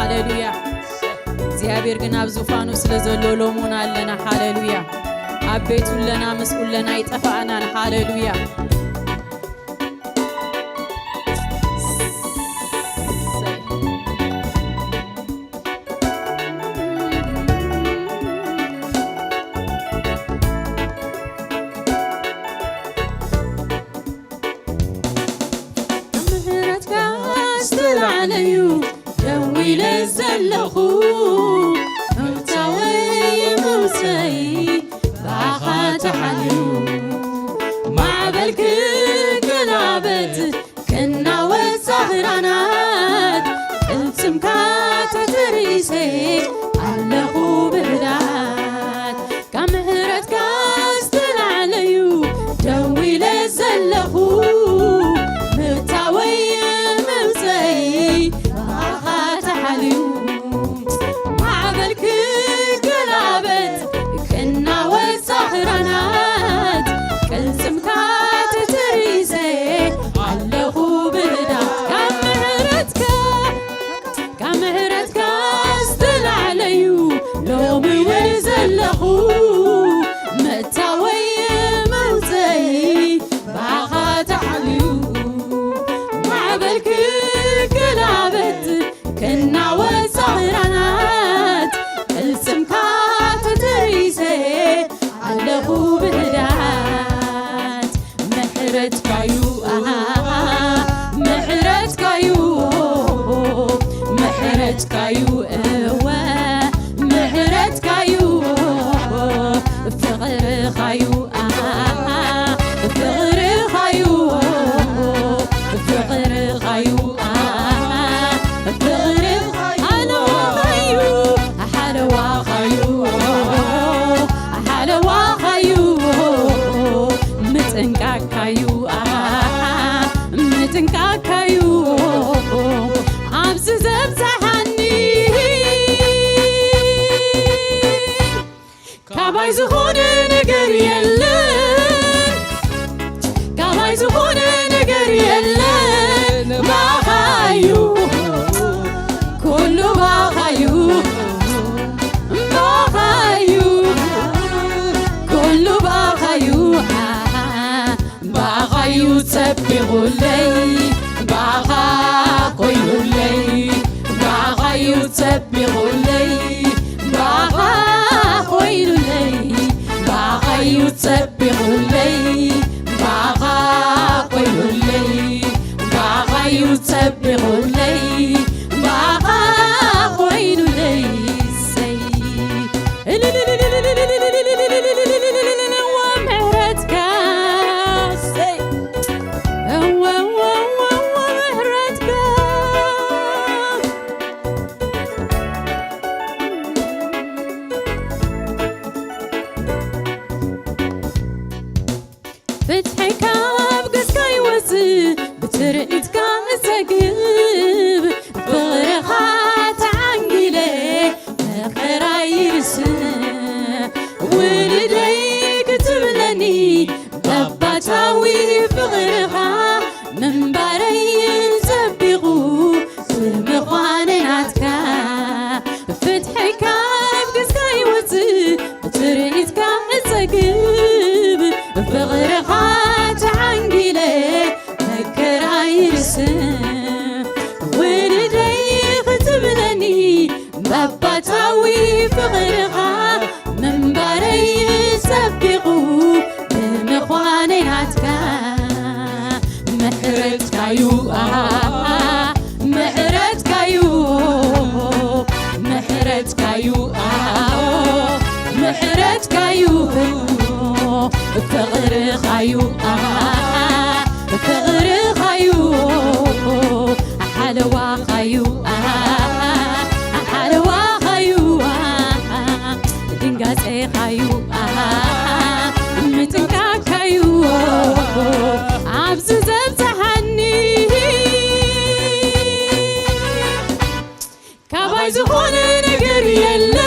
هاليلويا زيابير جناب زوفانو سلزلو لومونا لنا هاليلويا عبيتو لنا مسؤول لنا يتفقنا هاليلويا عليو جوي لزلخو موتاوي موسي باخات حليو مع بالك قلابت كنا وسهرانات قلتم كاتتريسي علخو بردات كمهرت كاستل عليو جوي لزلخو كايو اوا مهرت كايو فغير خايو فغير خايو فغير خايو فغير حلوة خايو حلوة خايو حلوة خايو متنكا كايو متنكا كايو عبز زبزة كاباي زخونة نجر يلن كاباي زخونة نجر يلن باخايو كله باخايو باخايو كله باخايو باخايو تسبحوا لي باخا قولوا لي باخايو تسبحوا لي باخا يسبحوا لي باغا قولوا لي باغا يسبحوا لي باغا قولوا لي ومهرتك ومهرتك فتحك بقسكاي وزي بترقيتك سقيب فرخات عنقلي مخراي رسم ولديك تبلني بباتاوي فغرها من باري سبقو سمخوانيناتك فتحك بقسكاي وزي بترقيتك سقيب فغرخات عنقلي مكراي رسم ولديك تبلني بباتاوي فغرخا من باري سبقو بمخوانيناتك محرت كايو محرت كايو محرت كايو محرت كايو فغر خايو فغر خايو حلوة خايو حلوة خايو دنقاسي خايو متنكا خايو عبز زبزحني كاباي زخونة نقر يلن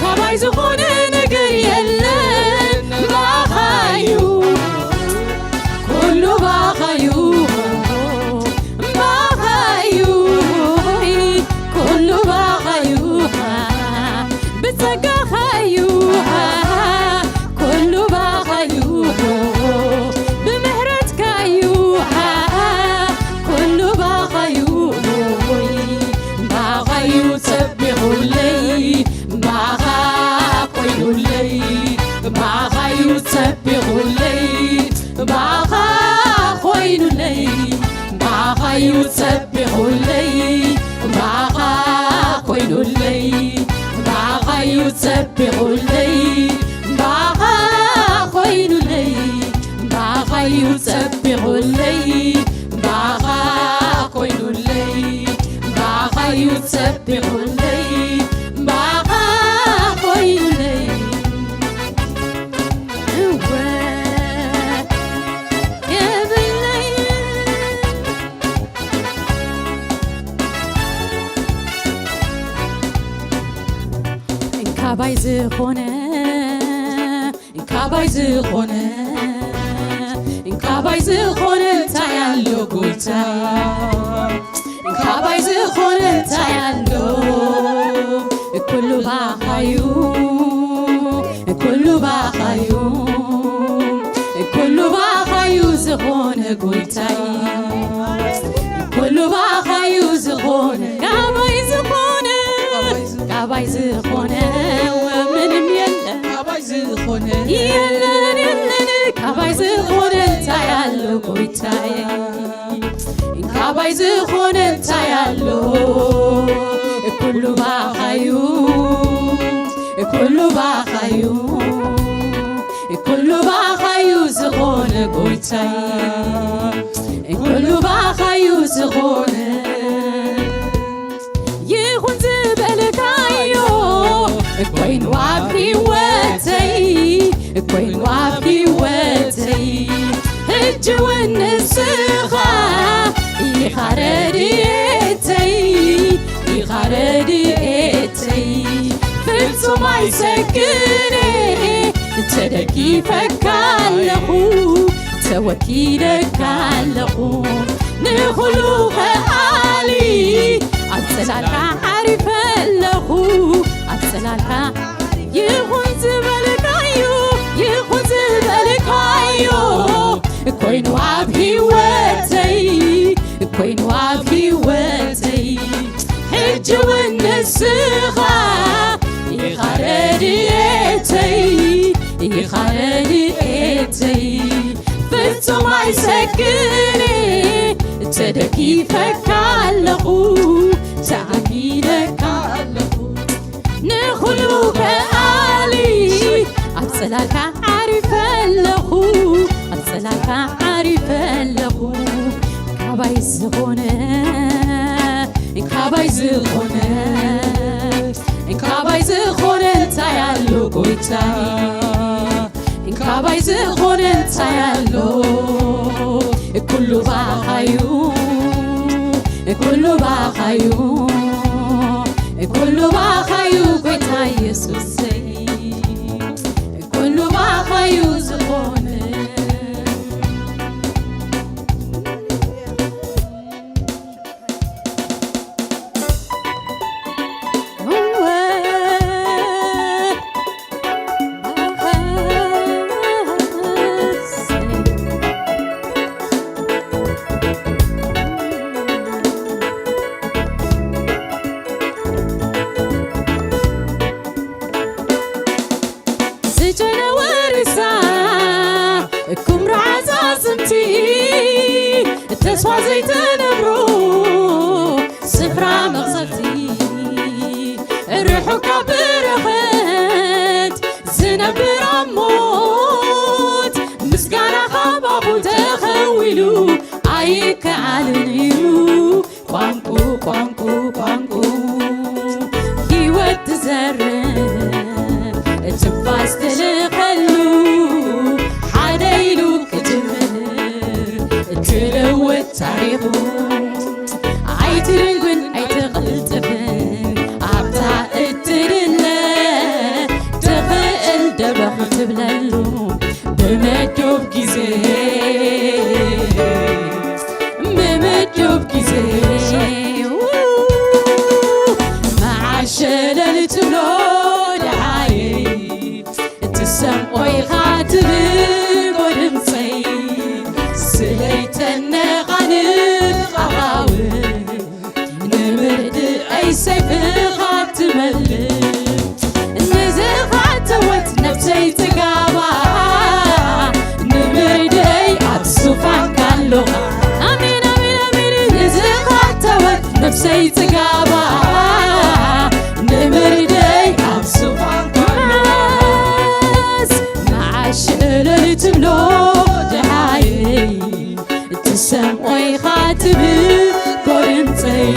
كاباي زخونة نقر يلن باخايو كله باخايو باخايو يسبحلي معها خويلي يا بالليل انكاباي زخونه انكاباي زخونه انكاباي زخونه تايالو قلتا انكاباي زخونه تايالو كله باخايو كله باخايو كله باخايو زخونه قلتاي كله باخايو زخونه كاباي زخونه كاباي زخونه ومن يلا كاباي زخونه يلا يلا كاباي زخونه تايالو قلتاي كاباي زخونه تايالو كله باخايو كله باخايو كله باخايو زخونه قلتاي كله باخايو زخونه يخون زبلكايو كوين وابكي واتي كوين وابكي واتي الجو النسخة يخارديتي يخارديتي فلسو ما يسكني تدكي فكالخو توكيلك علخو نخلو خالي عبسلالك عارف اللخو عبسلالك يخون زبالكايو يخون زبالكايو كوين وابهي واتي كوين وابهي واتي حجو النسخة يخارديتي يخارديتي فلسو ما يسكني تدكي فكالخو تعميلك علخو نخلو كالي عبسلالك عارف اللخو عبسلالك عارف اللخو كاباي زخونه كاباي زخونه كاباي زخونه تايالو قويتاي كاباي زخونه تايالو كله باخايو كله باخايو كله باخايو قويتاي يسوسي كله باخايو زخونه تسوى زيت نبرو سفرة مغزلتي الروح كبرخت زنبر عموت مسكانا خبابو تخويلو عيك عالنيلو قوانكو قوانكو قوانكو هيوت تزرن تنفاس تلقلو حدايلو تلوت تاريخو عيترنقن عيتقلتفن عبتا اترنا تخيل دبخ تبللو بمدوب كيزي بمدوب كيزي مع الشلل تبلو دعاي تسمعي خاطر ودمصي سليتنا غنق أغاوي نمرد أي سيف غاتملي نزل غاتوت نفسي تقابا نمرد أي عبسوفان كالو أمين أمين أمين نزل غاتوت نفسي تقابا نمرد أي عبسوفان كالو مع الشلل تبلو سمعي خاتبي قرنتي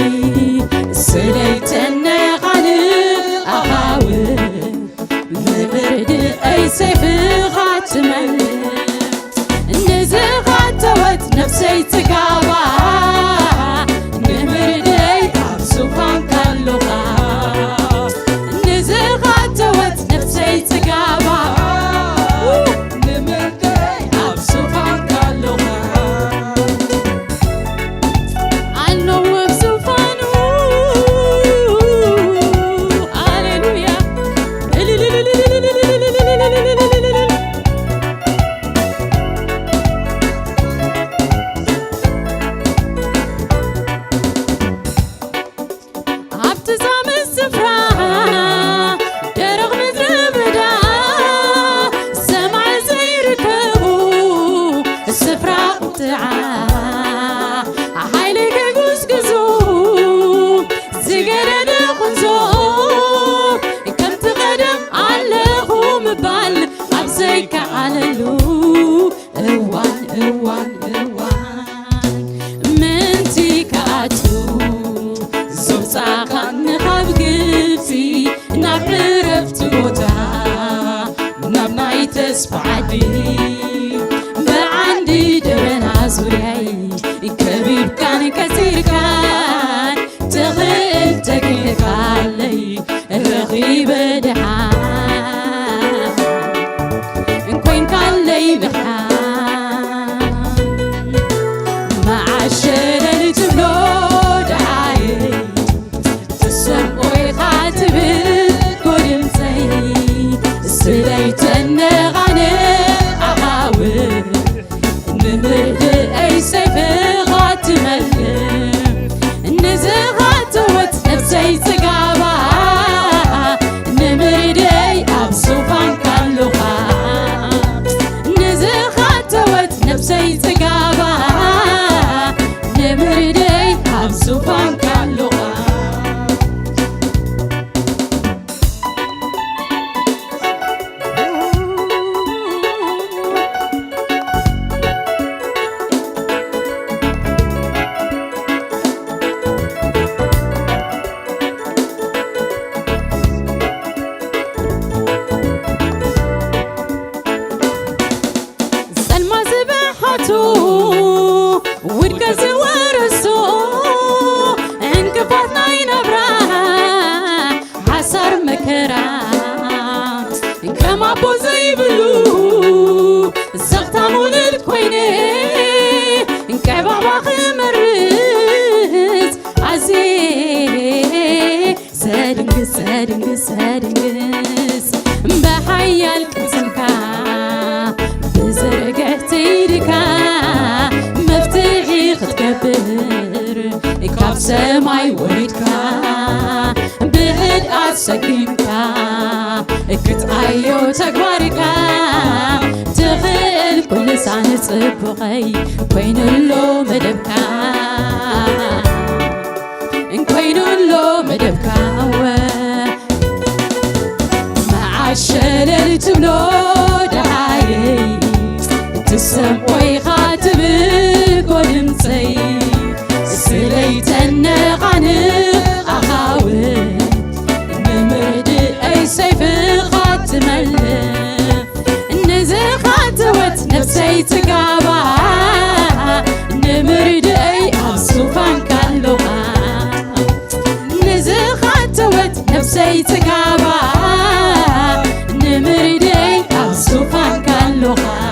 تزام السفرة درغ مدر بدا سمع زيركبو السفرة قطعة حيلك قزقزو زقرد خنزو كم تقدم علىه مبال عبزيك عللو اوان اوان اوان منتي كاتو زوصاخا نخاف قلتي ناب عرفت موتا ناب ناي تسبعدي بعندي درنا زورياي كبير كان كثير كان تغل تكلك علي الرغيب دحان كوين كان لي بحان مع الشلل تبلو دعاي تسموي خاتبت كل مسي سليت النغاني أغاور نمرد أي سيف غاتملم نزغات وت نفسي تقابا نمردي أبسوفان كان لغا نزغات وت نفسي تقابا نمردي أبسوفان كان لغا ودك زورسو انكفات ناينبرا حسر مكرات كما بوزي بلو زغتامون الكويني كعبابا خمرت عزيز سادنقس سادنقس سادنقس بحيال كنسمكا بزرقتي دكا مفتاحي ختكبر كاب سماي وردكا بعد أتسكنكا كتعيو تكبركا تغل كل سنة صبغي كوين اللو مدبكا كوين اللو مدبكا مع الشلل تبلو دعاي تسموي خاتبك ولمسي سليت النغانق أخاوي نمرد أي سيف خاتملم نزغات وت نفسي تقابا نمرد أي أبسوفان كان لغا نزغات وت نفسي تقابا نمرد أي أبسوفان كان لغا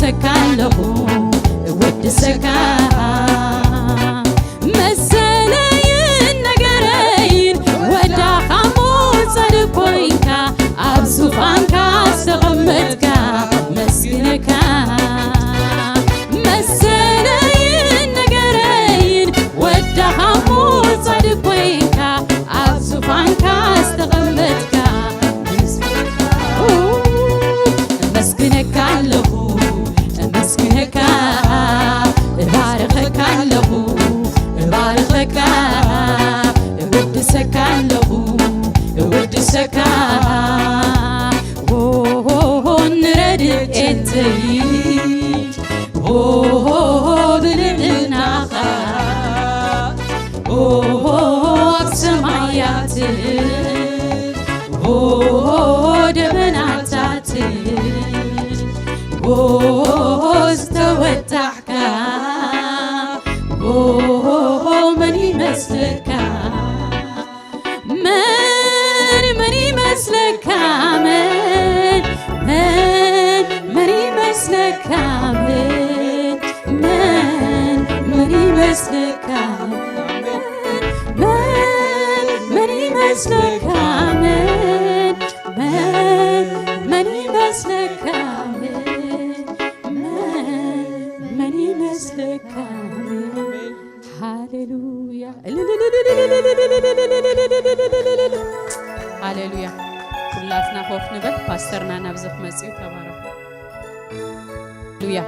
እወድሰካለሁ እወድሰካ መሰለይን ነገረይን ወዳኻሞ ጸድቆይንካ ኣብ ዙፋንካ ዝተቐመጥካ መስግነካ መሰለይን ነገረይን ወዳኻሞ ጸድቆይንካ ኣብ ዙፋንካ ዝተቐመጥካ መስግነካለሁ መስግነካ እባርኸካለሁ እባርኸካ እወድሰካለሁ እወድሰካ ንረድኤተይ ብልዕልናኻ ኣብ ሰማያት ደበናታት ዝተወጣሕካ መን ይመስለካ መን ይመስለካ መን ይመስለካ መን ይመስለካ መን ይመስለካ መን ይመስለካ መን ይመስለካ ሃሌሉያ ሃሌሉያ ኩላትና ኮፍ ንበል ፓስተርና ናብዚ ክመጽኡ ተባረኹ ሃሌሉያ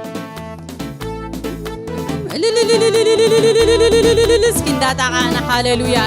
እስኪ እንዳጣቃና ሃሌሉያ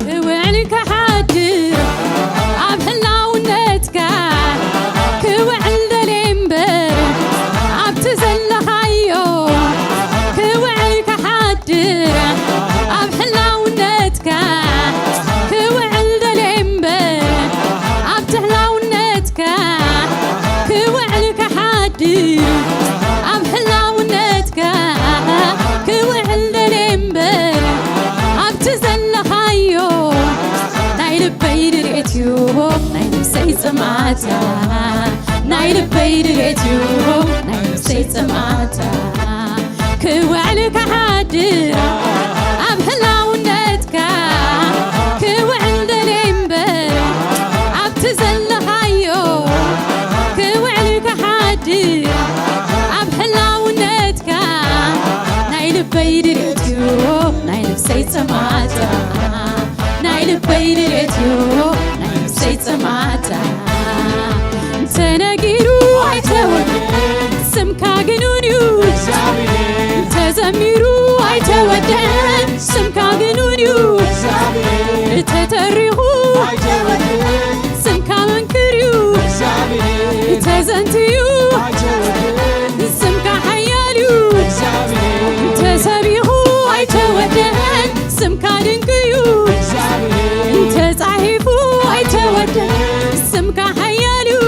ክውዕልካ ሓድር ኣብ ህላውነትካ ክውዕል ደልየ እምበር ኣብቲ ዘለኻዮ ክውዕልካ ሓድር ኣብ ህላውነትካ ክውዕል ደልየ እምበር ኣብቲ ህላውነትካ ክውዕልካ ሓድር ኣብ ህላውነትካ ክውዕል ደልየ እምበር ኣብቲ ዘለኻዮ ናይ ልበይ ድርኤት እዩ ናይ ነፍሰይ ጽማታ ናይ ልበይ ድርኤት እዩ ናይ ነፍሰይ ጽማታ ክውዕልካ ሓድር ኣብ ህላውነትካ ክውዕል ደልየ እምበር ኣብቲ ዘለኻዮ ክውዕልካ ሓድር ኣብ ህላውነትካ ናይ ልበይ ድርኤት እዩ ናይ ነፍሰይ ጽማታ ናይ ልበይ ድርኤት እዩ ናይ ነፍሰይ ጽማታ ተነጊሩ ኣይተወድአን ስምካ ግኑን እዩ ተዘሚሩ ኣይተወድአን ስምካ ግኑን እዩ ተተሪኹ ስምካ መንክር እዩ ተዘንትዩ ስምካ ሓያል እዩ ተሰቢኹ ኣይተወድአን ስምካ ድንቅ እዩ ተጻሒፉ ኣይተወድአን ስምካ ሓያል እዩ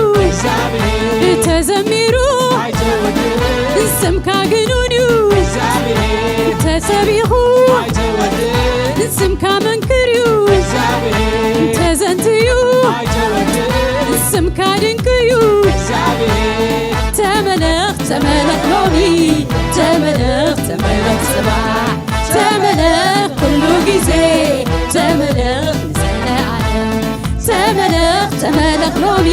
ተዘሚሩ ስምካ ግኑን እዩ ተሰቢኹ ስምካ መንክር እዩ ተዘንትዩ ስምካ ድንቅ እዩ ተመለኽ ተመለኽ ሎሚ ተመለኽ ተመለኽ ጽባሕ ተመለኽ ኩሉ ጊዜ ተመለኽ ንዘለዓለም ተመለኽ ተመለኽ ሎሚ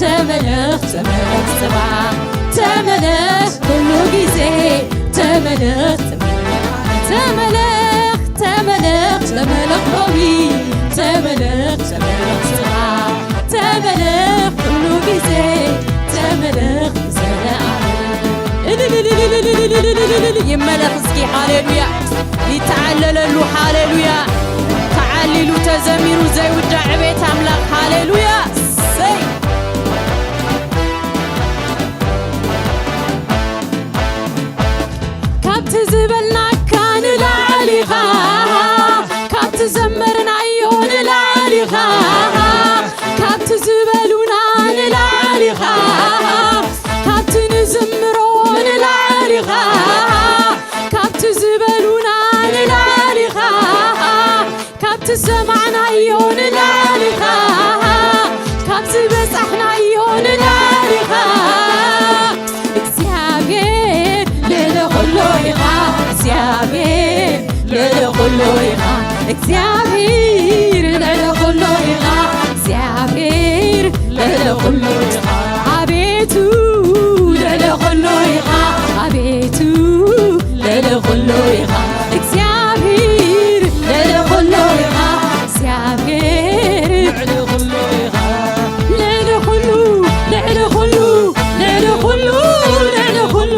ተመለኽ ተመለኽ ጽባሕ ተመለኽ ኩሉ ጊዜ ተመለኽ ተመለኽ ተመለኽ ተመለኽ ሎሚ ተመለኽ ተመለኽ ጽባሕ ተመለኽ ኩሉ ጊዜ ተመለኽ ንዘለዓለም ይመለኽ እስኪ ሃሌሉያ ይተዓለለሉ ሃሌሉያ ተዓሊሉ ተዘሚሩ ዘይውዳዕ ቤት ኣምላኽ ሃሌሉያ ሰይ ካብቲ ዝበልናካ ንላ ዝበሉና ንላሊኻ ካብቲ ሰማዕናዮ ንላሊኻ ካብቲ በጻሕናዮ ንላሊኻ እግዚአብሔር ልዕሊ ኩሉ ኢኻ እግዚአብሔር ልዕሊ ኩሉ ኢኻ እግዚአብሔር ልዕሊ ኩሉ ኢኻ እግዚአብሔር ልዕሊ ኩሉ ኢኻ አቤቱ ልዕሊ ኩሉ ኢኻ አቤቱ ልዕሊ ኩሉ ኢኻ እግዚአብሔር ልዕሊ ኩሉ ኢኻ እግዚአብሔር ልዕሊ ኩሉ ኢኻ ልዕሊ ኩሉ ልዕሊ ኩሉ ልዕሊ ኩሉ ልዕሊ ኩሉ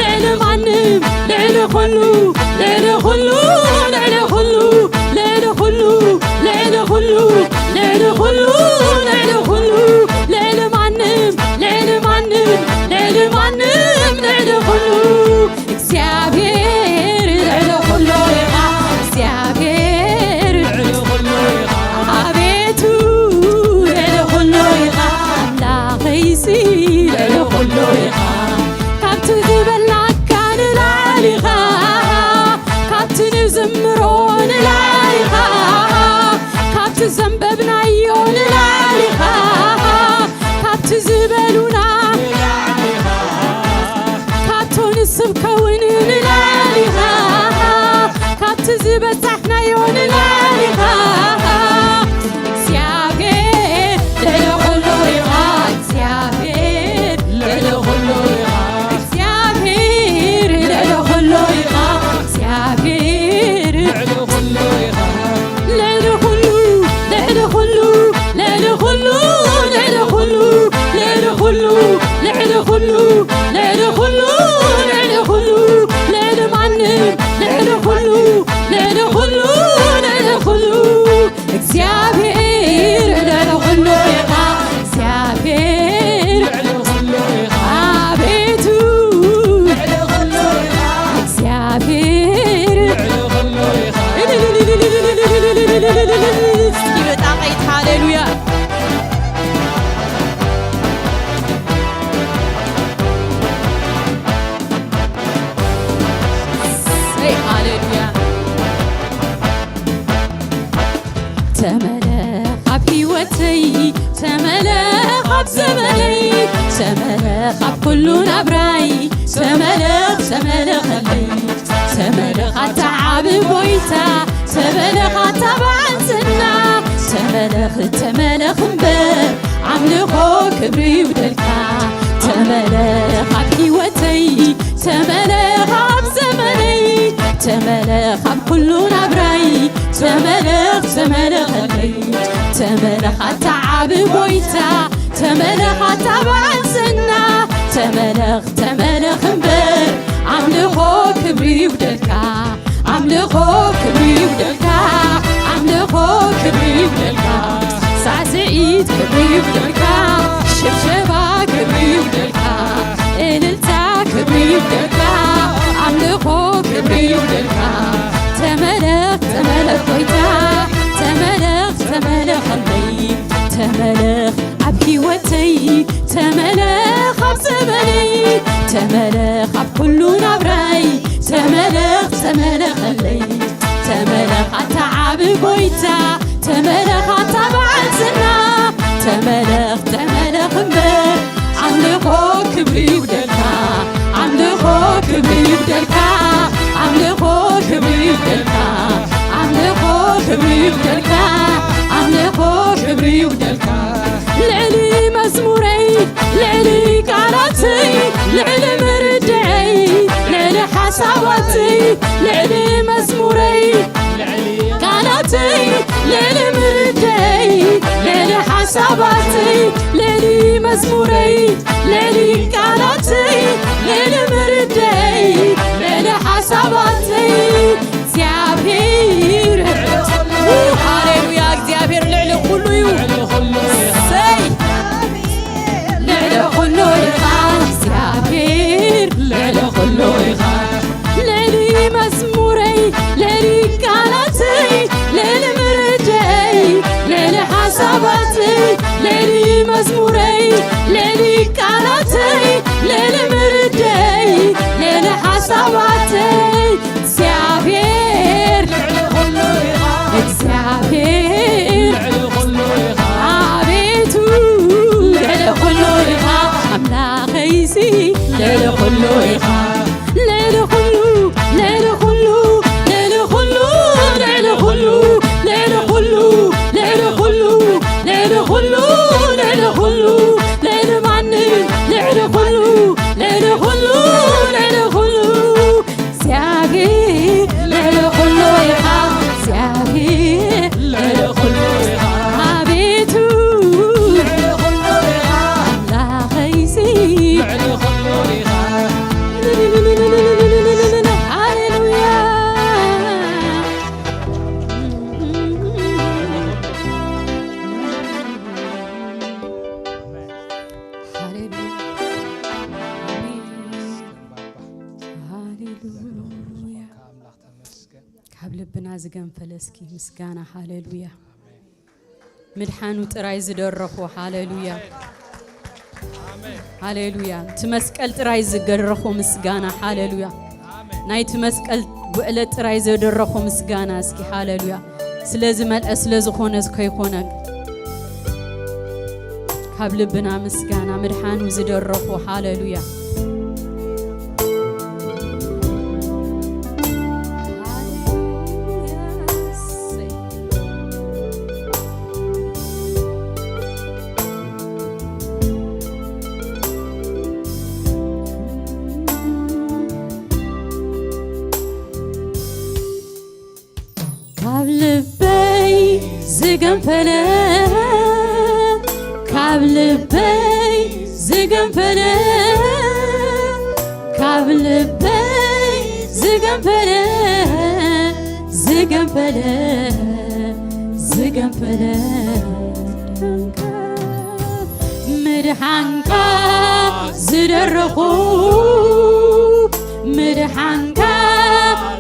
ልዕሊ ማንም ልዕሊ ኩሉ ልዕሊ ኩሉ ልዕሊ ኩሉ ልዕሊ ኩሉ ልዕሊ ኩሉ ልዕሊ ኩሉ ልዕሊ ኩሉ ልዕሊ ማንም ልዕሊ ማንም ልዕሊ ማንም ልዕሊ ኩሉ እግዚአብሔር ልዕሊ ኩሉ ኢኻ እግዚአብሔር ልዕሊ ኩሉ ኢኻ አቤቱ ልዕሊ ኩሉ ኢኻ አምላኸይሲ ልዕሊ ኩሉ ኢኻ ካብቲ ዝበላካ ንላሊኻ ካብቲ ንዝምሮ ንላሊኻ ካብቲ ዘንበብናዮ ንላሊኻ ካብቲ ዝበሉና ካብቶ ንስብከውን ንላሊኻ ካብቲ ዝበጻሕናዮ ንላሊኻ እግዚአብሔር ልዕሊ ኩሉ ኢኻ እግዚአብሔር ልዕሊ ኩሉ ኢኻ እግዚአብሔር ልዕሊ ኩሉ ኢኻ እግዚአብሔር ልዕሊ ኩሉ ኢኻ ልዕሊ ኩሉ ልዕሊ ኩሉ ልዕሊ ኩሉ ልዕሊ ኩሉ ልዕሊ ኩሉ ልዕሊ ኩሉ ልዕሊ ኩሉ ልዕሊ ኩሉ ልዕሊ ማንም ልዕሊ ኩሉ ልዕሊ ኩሉ ልዕሊ ኩሉ እግዚአብሔር ልዕሊ ኩሉ ኢኻ እግዚአብሔር ልዕሊ ኩሉ ኢኻ አቤቱ ልዕሊ ኩሉ ኢኻ እግዚአብሔር ልዕሊ ኩሉ ኢኻ ይበጣቀይት ሃሌሉያ ሃሌሉያ ተመለኽ ኣብ ሕይወተይ ተመለኽ ኣብ ዘመነይ ተመለኽ ኣብ ኩሉ ናብራይ ተመለኽ ተመለኸለይ ተመለኽ ኣተዓቢ ጎይታ ተመለኽ ኣተባዕትና ተመለኽ ተመለኽ እምበር ኣምልኾ ክብሪ ይውደልካ ተመለኽ ኣብ ሕይወተይ ተመለኽ ኣብ ዘመነይ ተመለኽ ኣብ ኩሉ ናብራይ ተመለኽ ተመለኸለይ ተመለኽ ኣተዓቢ ጎይታ ተመለኽ ኣተባዕትና ተመለኽ ተመለኽ እምበር ኣምልኾ ክብሪ ይውደልካ ኣምልኾ ክብሪ ይውደልካ ኣምልኾ ክብሪ ይውደልካ ሳዕስዒት ክብሪ ይውደልካ ሽብሸባ ክብሪ ይውደልካ እልልታ ክብሪ ይውደልካ ኣምልኾ ክብሪ ይውደልካ ተመለኽ ተመለኽ ጎይታ ተመለኽ ተመለኸለይ ተመለኽ ኣብ ሕይወተይ ተመለኽ ኣብ ዘመነይ ተመለኽ ኣብ ኩሉ ናብራይ ተመለኽ ተመለኸለይ ተመለኽ ኣተዓቢ ጎይታ ተመለኽ ኣተባዕትና ተመለኽ ተመለኽ እምበር ኣምልኾ ክብሪ ይውደልካ ኣምልኾ ክብሪ ይውደልካ ኣምልኾ ክብሪ ይውደልካ ኣምልኾ ክብሪ ይውደልካ ኣምልኾ ክብሪ ይውደልካ ልዕሊ መዝሙረይ ልዕሊ ቃላተይ ልዕሊ ምርድዐይ ልዕሊ ሓሳባተይ ልዕሊ መዝሙረይ ቃላተይ ልዕሊ ምርድዐይ ልዕሊ ሓሳባተይ ልዕሊ መዝሙረይ ልዕሊ ቃላተይ ልዕሊ ምርድዐይ ልዕሊ ሓሳባተይ እግዚአብሔር ሃሌሉያ እግዚአብሔር ልዕሊ ኩሉ እዩ ሰይ ልዕሊ ኩሉ ኢኻ እግዚአብሔር ልዕሊ ኩሉ ኢኻ ልዕሊ መዝሙረይ ልዕሊ ቃላተይ ልዕሊ ምርድዐይ ልዕሊ ሓሳባተይ ልዕሊ መዝሙረይ ልዕሊ ቃላተይ ልዕሊ ምርድዐይ ካብ ልብና ዝገንፈለ እስኪ ምስጋና ሃሌሉያ ምድሓኑ ጥራይ ዝደረኹ ሃሌሉያ ሃሌሉያ ትመስቀል ጥራይ ዝገረኹ ምስጋና ሃሌሉያ ናይቲ መስቀል ጉዕለ ጥራይ ዝደረኹ ምስጋና እስኪ ሃሌሉያ ስለዚ መልአ ስለዝኾነ እስከይኾነ ካብ ልብና ምስጋና ምድሓኑ ዝደረኹ ሃሌሉያ زغنفله كابلبي زغنفله كابلبي زغنفله زغنفله زغنفله مدحانك زدرخو مدحانك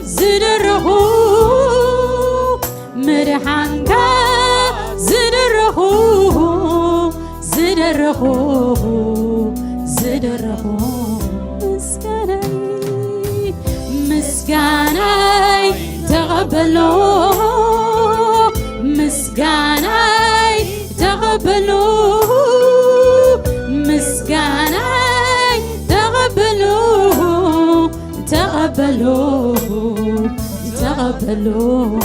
زدرخو مدحانك زدرخو زدرخو زدرخو مسكاني مسكاني تقبلو مسكاني تقبلو مسكاني تقبلو تقبلو تقبلو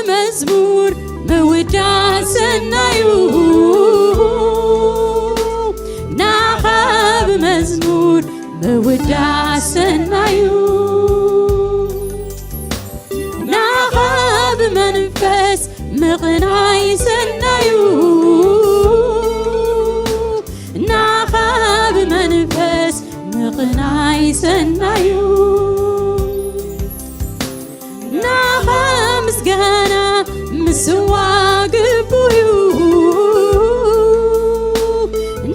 مزمور مودعسنا نعخب مزمور مودعسنا نعخب منفس مغنايسنا نعخب منفس مغنايسنا نعخب مسجانا مسواق بيو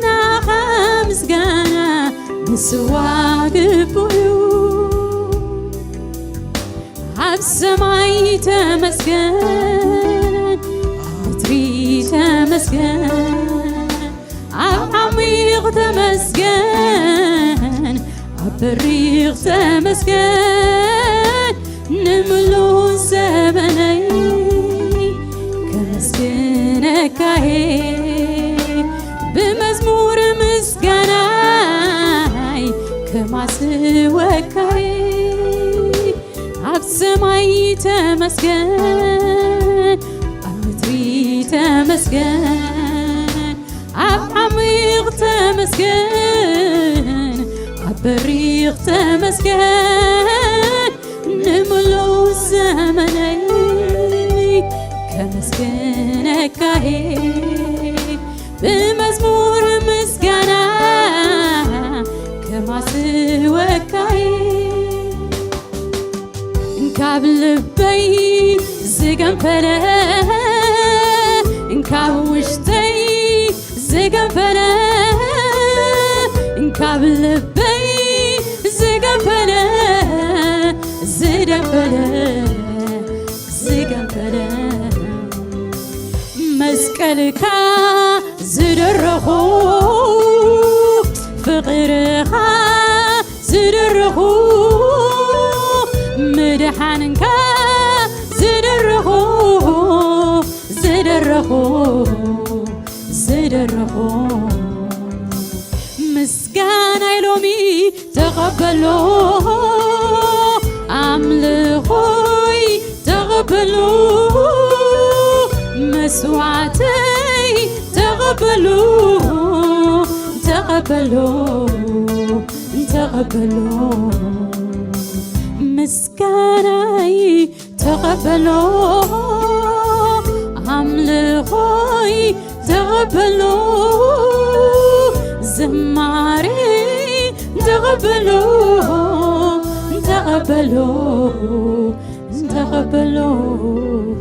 ناخمس جانا مسواق بيو عبسماي تمسكن عبتري تمسكن عميق تمسكن عبريق تمسكن نملو زمني كمسكنك بمزمور مسكناي كما سواك عبسماي تمسكن عمتري تمسكن عميق تمسكن عبريق تمسكن نملو زمني كمسكنك بمزمور مسكنا كما سواك انكاب لبي زغنفله انكاب وشتي زغنفله انكاب لبي زغنفله زغنفله زغنفله مسكلك زدرخو فقرك زدرخو مدحانك زدرخو زدرخو زدرخو مسكانا يلومي تقبلو أملخوي تقبلو مسوعتي تقبلو تقبلو تقبلو مسكاني تقبلو أملخوي تقبلو زماري تقبلو تقبلو تقبلو